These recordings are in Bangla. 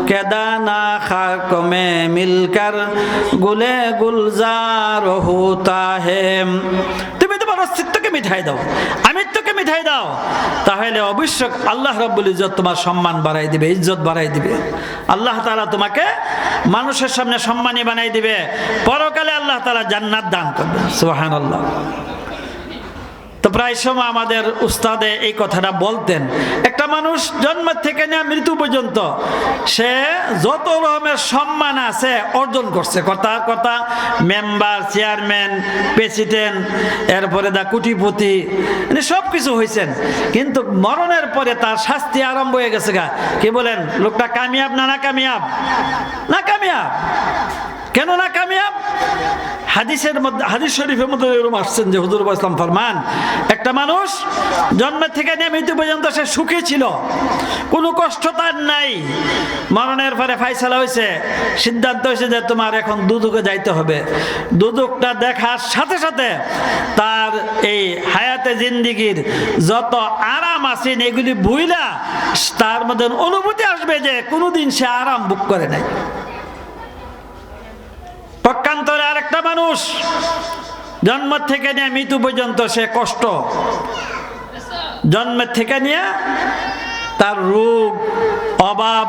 के दाना खाक में मिलकर गुले गुलजार होता है। তুমি তোমার অস্তিত্বকে মিঠাই দাও, আমিত্বকে মিঠাই দাও, তাহলে অবশ্যই আল্লাহ রাব্বুল ইজ্জত তোমার সম্মান বাড়াই দিবে, ইজ্জত বাড়াই দিবে। আল্লাহ তাআলা তোমাকে মানুষের সামনে সম্মানী বানাই দিবে, পরকালে আল্লাহ তাআলা জান্নাত দান করবে। সুবহানাল্লাহ। তো প্রায় সময় আমাদের উস্তাদে এই কথাটা বলতেন, একটা মানুষ জন্ম থেকে নিয়ে মৃত্যু পর্যন্ত সে যত রকমের সম্মান আছে অর্জন করছে, কথা মেম্বার, চেয়ারম্যান, প্রেসিডেন্ট, এরপরে দা কোটিপতি, মানে সব কিছু হয়েছেন, কিন্তু মরণের পরে তার শাস্তি আরম্ভ হয়ে গেছে। কি বলেন, লোকটা কামিয়াব না না কামিয়াব? না কামিয়াব। কেন না কামিয়াব? হাদিসের মধ্যে, হাদিস শরীফের মধ্যে এরকম আসছেন যে হুজুর ইসলাম ফরমান, একটা মানুষ জন্মের থেকে নিয়ে মৃত্যু পর্যন্ত সে সুখী ছিল, কোনো কষ্ট তার নাই। মরণের পরে ফাইসালা হয়েছে, সিদ্ধান্ত হয়েছে যে তোমার এখন দুদকে যাইতে হবে। দুদকটা দেখার সাথে সাথে তার এই হায়াতে জিন্দিগির যত আরাম আছে এগুলি ভুইলা তার মধ্যে অনুভূতি আসবে যে কোনোদিন সে আরাম ভোগ করে নাই। পক্ষান্তরে আরেকটা মানুষ জন্ম থেকে নিয়ে মৃত্যু পর্যন্ত সে কষ্ট, জন্মের থেকে নিয়ে তার রোগ, অভাব,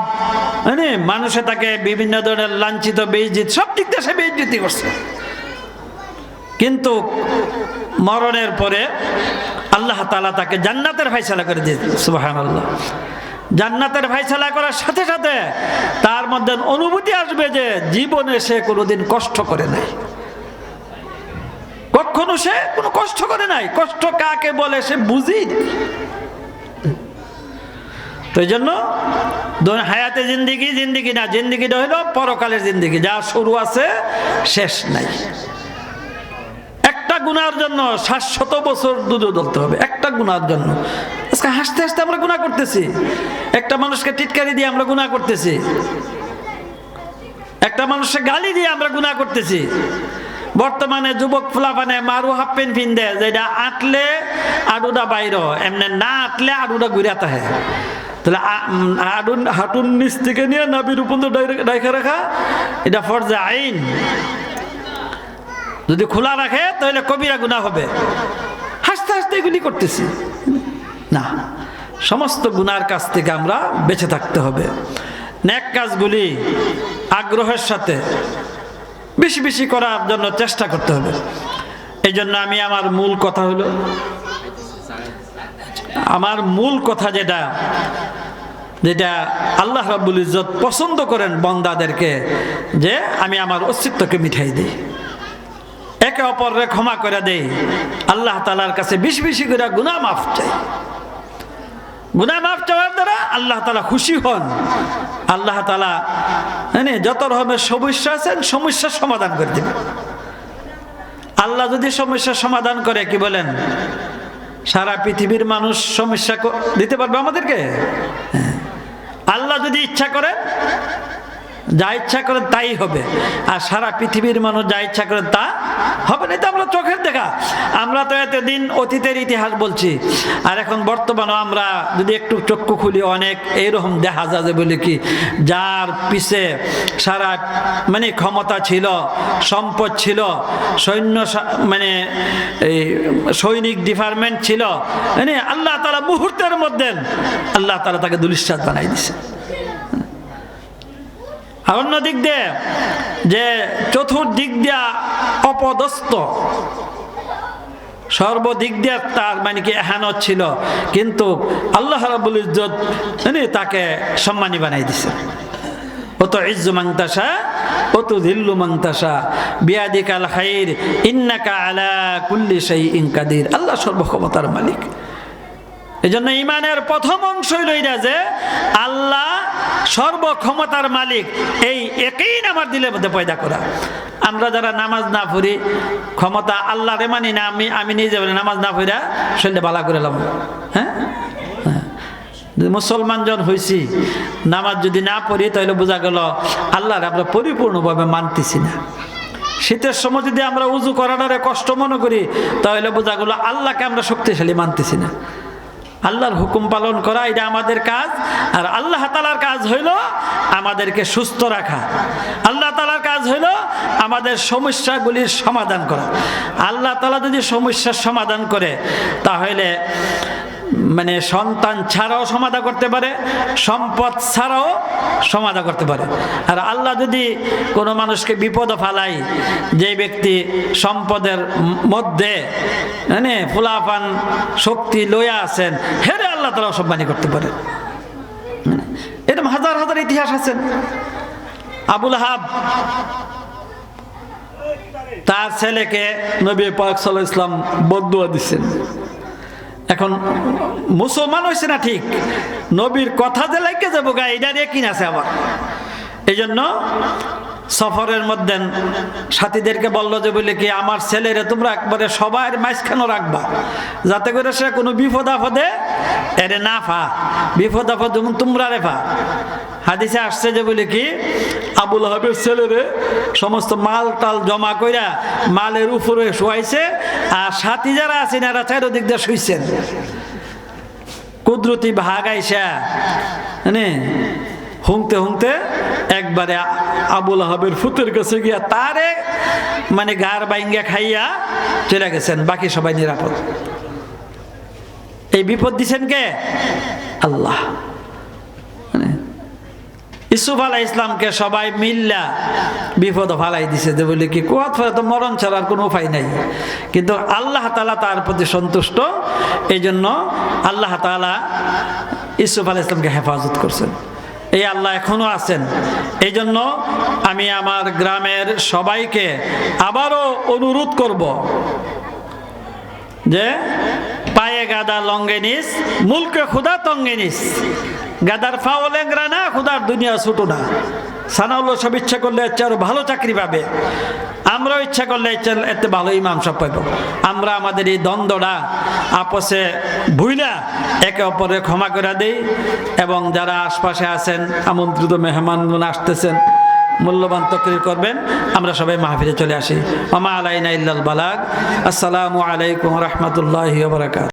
মানে মানুষে তাকে বিভিন্ন ধরনের লাঞ্ছিত, বেইজ্জত, সব দিক দিয়ে সে বেইজ্জতি করছে, কিন্তু মরণের পরে আল্লাহ তাআলা তাকে জান্নাতের ফয়সালা করে দিয়েছে। সুবহানাল্লাহ। জান্নাতের ফয়সালা করার সাথে সাথে তার মধ্যে অনুভূতি আসবে যে জীবনে সে কোনোদিন কষ্ট করে নাই, কখনো সে কোনো কষ্ট করে নাই। কষ্ট কাকে বলে সে বুঝি। তো এই জন্য হায়াতে জিন্দিগি, জিন্দিগি না, জিন্দিগিটা হলো পরকালের জিন্দিগি, যা শুরু আছে শেষ নাই। একটা গুনার জন্য 700 বছর দুধ ধরতে হবে, একটা গুনার জন্য। আজকে হাসতে হাসতে আমরা গুনাহ করতেছি, একটা মানুষকে টিটকারি দিয়ে আমরা গুনাহ করতেছি, একটা মানুষকে গালি দিয়ে আমরা গুনাহ করতেছি। বর্তমানে যুবক ফুলাফানে মারু হাফ প্যান্ট পিনদে, যেটা আটলে আডুটা বাইর, এমনি না আটলে আডুটা ঘুরে তাহে। তাহলে হাঁটুর নিচ থেকে নিয়ে নাবির উপর ডাইখা রাখা, এটা ফরজে আইন। যদি খোলা রাখে তাহলে কবিরা গুনাহ হবে। হাসতে হাসতে এগুলি করতেছি না, সমস্ত গুনার কাছ থেকে আমরা বেঁচে থাকতে হবে। নেক কাজগুলি আগ্রহের সাথে বেশি বেশি করার জন্য চেষ্টা করতে হবে। এই জন্য আমি আমার মূল কথা যেটা আল্লাহ রাব্বুল ইজ্জত পছন্দ করেন বান্দাদেরকে, যে আমি আমার অস্তিত্বকে মিঠাই দিই, একে অপরকে ক্ষমা করে দেই, আল্লাহ তাআলার কাছে বেশি বেশি করে গুনাহ মাফ চাই। গুনাহ মাফ চাওয়ার দ্বারা আল্লাহ তাআলা খুশি হন। আল্লাহ তাআলা যত রকমের সমস্যা আছেন সমস্যার সমাধান করে দেবেন। আল্লাহ যদি সমস্যার সমাধান করে, কি বলেন, সারা পৃথিবীর মানুষ সমস্যা দিতে পারবে আমাদেরকে? আল্লাহ যদি ইচ্ছা করেন, যা ইচ্ছা করেন তাই হবে, আর সারা পৃথিবীর মানুষ যা ইচ্ছা করেন তা হবে না। এটা আমরা চোখের দেখা। আমরা তো এতদিন অতীতের ইতিহাস বলছি, আর এখন বর্তমানে আমরা যদি একটু চক্ষু খুলি, অনেক এইরকম দেখা যায় বলে কি, যার পিছে সারা ক্ষমতা ছিল, সম্পদ ছিল, সৈনিক ডিপার্টমেন্ট ছিল, আল্লাহ তাআলা মুহূর্তের মধ্যে আল্লাহ তাআলা তাকে দুলিশাত বানাই দিছে। আর অন্য দিক দিয়ে যে চতুর্দিক দিয়া অপদস্থ, সর্বদিক দিয়ে তার কি এহানত ছিল, কিন্তু আল্লাহ রাব্বুল ইজ্জত তাকে সম্মানী বানাই দিছে। অত ইজ্জু মান তাশা অত যিল্লু মান তাশা বিয়াদিকাল খাইর ইন্নাকা আলা কুল্লি শাইইন কাদির। আল্লাহ সর্বক্ষমতার মালিক। এজন্য ঈমানের প্রথম অংশ হইল এটা যে আল্লাহ সর্বক্ষমতার মালিক, এই ইয়াকিন আমার দিলের মধ্যে পয়দা করা। আমরা যারা নামাজ না পড়ি, ক্ষমতা আল্লাহরে মানি না, আমি নিজে বলি নামাজ না পড়া শরীরে বালা করে লাম। হ্যাঁ, মুসলমান জন হয়েছি, নামাজ যদি না পড়ি তাহলে বোঝা গেল আল্লাহর আমরা পরিপূর্ণভাবে মানতেছি না। শীতের সময় যদি আমরা উজু করাটারে কষ্ট মনে করি, তাহলে বোঝা গেল আল্লাহকে আমরা শক্তিশালী মানতেছি না। আল্লাহর হুকুম পালন করা এটা আমাদের কাজ। আর আল্লাহ তাআলার কাজ হইল আমাদেরকে সুস্থ রাখা। আল্লাহ তাআলার কাজ হইল আমাদের সমস্যাগুলির সমাধান করা। আল্লাহ তাআলা যদি সমস্যার সমাধান করে তাহলে মানে সন্তান ছাড়াও সমাধান করতে পারে, সম্পদ ছাড়াও সমাধান করতে পারে। আর আল্লাহ যদি কোনো মানুষকে বিপদ ফালাই, যে ব্যক্তি সম্পদের মধ্যে মানে ফুলাফান শক্তি লইয়া আছেন, হেরে আল্লাহ তাআলা অসম্মানী করতে পারে। এরকম হাজার হাজার ইতিহাস আছে। আবু লাহাব তার ছেলেকে নবী পাক সাল্লাল্লাহু আলাইহি ওয়াসাল্লাম বদদুয়া দিচ্ছেন। এখন মুসলমান হয়েছে না ঠিক, নবীর কথা যে লাগে যাবো গা এটা দিয়ে কিন আছে আবার। এই জন্য সফরের মধ্যে সাথীদেরকে বললো যে বলে কি আমার ছেলেরে তোমরা একবারে সবার মাঝখানে রাখবা, যাতে করে সে কোনো বিপদ আপদে এরে না ফা, বিপদ আপদ তোমরা রে ফা। হাদিসে আসছে যে বলে কি আবু লাহাবের ছেলেরে সমস্ত মাল টাল জমা কইরা মালের উপরে শোয়াইছে, আর সাথী যারা আছেন এরা চারিদিক দিয়ে শুইছেন। কুদরতি ভাগ আইসা মানে হুংতে হুংতে একবারে আবু লাহাবের ফুতের কাছে গিয়া তারে মানে গার বাইঙ্গা খাইয়া চলে গেছেন, বাকি সবাই নিরাপদ। এই বিপদ দিছেন কে? আল্লাহ। ইউসুফ আলাইহিস সালামকে সবাই মিল্লা বিপদ ফালাই দিছে, যে বলে কি কুয়াত ফেলে তো মরণ ছাড়ার কোনো উপায় নাই। কিন্তু আল্লাহ তাআলা তার প্রতি সন্তুষ্ট, এই জন্য আল্লাহ তাআলা ইউসুফ আলাইহিস সালামকে হেফাজত করছেন। এই আল্লাহ এখনো আছেন। এই জন্য আমি আমার গ্রামের সবাইকে আবারও অনুরোধ করব যে পায়ে গাদা লঙ্গে নিস, মুলকে খুদা তঙ্গে নিস। গাদার ফাও লেংরা না, খুদার দুনিয়া ছোট না। সানাউল্লাহ সব ইচ্ছা করলে এর চেয়ে আরো ভালো চাকরি পাবে, আমরাও ইচ্ছা করলে এতে ভালো ইমাম সব পাইব। আমরা আমাদের এই দ্বন্দ্বটা আপসে ভুইলা একে অপরের ক্ষমা করে দেই, এবং যারা আশপাশে আছেন আমন্ত্রিত মেহমানগুলো আসতেছেন মূল্যবান তকরির করবেন। আমরা সবাই মাহফিলে চলে আসি। ওমা আলাইনা ইল্লাল বালাগ। আসসালামু আলাইকুম ওয়া রাহমাতুল্লাহি ওয়া বারাকাতুহু।